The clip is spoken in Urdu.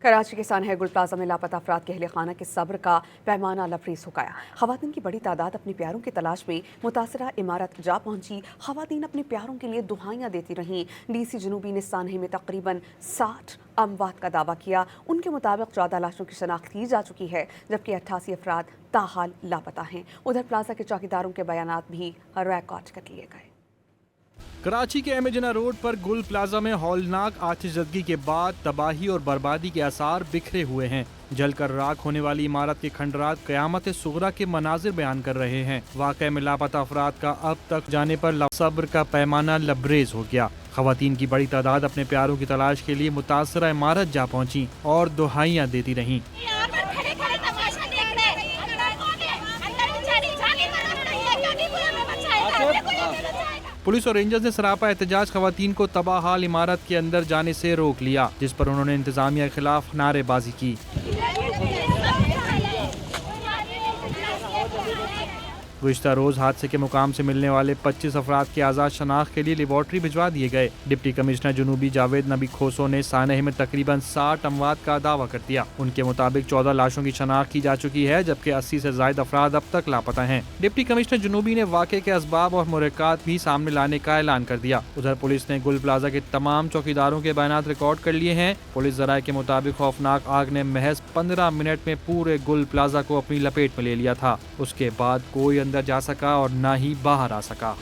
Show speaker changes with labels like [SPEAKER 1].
[SPEAKER 1] کراچی کے سانحہ گل پلازہ میں لاپتہ افراد کے اہل خانہ کے صبر کا پیمانہ لبریز ہو گیا۔ خواتین کی بڑی تعداد اپنے پیاروں کی تلاش میں متاثرہ عمارت جا پہنچی۔ خواتین اپنے پیاروں کے لیے دعائیاں دیتی رہیں۔ ڈی سی جنوبی نے سانحہ میں تقریباً 60 اموات کا دعویٰ کیا۔ ان کے مطابق 14 لاشوں کی شناخت کی جا چکی ہے، جبکہ 88 افراد تاحال لاپتہ ہیں۔ ادھر پلازہ کے چوکیداروں کے بیانات بھی ریکارڈ کر لیے گئے۔
[SPEAKER 2] کراچی کے ایم جناح روڈ پر گل پلازہ میں ہولناک آتش زدگی کے بعد تباہی اور بربادی کے آثار بکھرے ہوئے ہیں۔ جل کر راکھ ہونے والی عمارت کے کھنڈرات قیامت صغریٰ کے مناظر بیان کر رہے ہیں۔ واقعے میں لاپتہ افراد کا اب تک جانے پر صبر کا پیمانہ لبریز ہو گیا۔ خواتین کی بڑی تعداد اپنے پیاروں کی تلاش کے لیے متاثرہ عمارت جا پہنچی اور دعائیاں دیتی رہیں۔ پولیس اور رینجرز نے سراپا احتجاج خواتین کو تباہ حال عمارت کے اندر جانے سے روک لیا، جس پر انہوں نے انتظامیہ کے خلاف نعرے بازی کی۔ گزشتہ روز حادثے کے مقام سے ملنے والے 25 افراد کی آزاد شناخت کے لیے لیبارٹری بھجوا دیے گئے۔ ڈپٹی کمشنر جنوبی جاوید نبی کھوسو نے سانحہ میں تقریباً 60 اموات کا دعویٰ کر دیا۔ ان کے مطابق 14 لاشوں کی شناخت کی جا چکی ہے، جبکہ 80 سے زائد افراد اب تک لاپتہ ہیں۔ ڈپٹی کمشنر جنوبی نے واقعے کے اسباب اور محرکات بھی سامنے لانے کا اعلان کر دیا۔ ادھر پولیس نے گل پلازہ کے تمام چوکیداروں کے بیانات ریکارڈ کر لیے ہیں۔ پولیس ذرائع کے مطابق خوفناک آگ نے محض 15 منٹ میں پورے گل پلازہ کو اپنی لپیٹ میں لے لیا تھا۔ اس کے بعد کوئی اندر جا سکا اور نہ ہی باہر آ سکا۔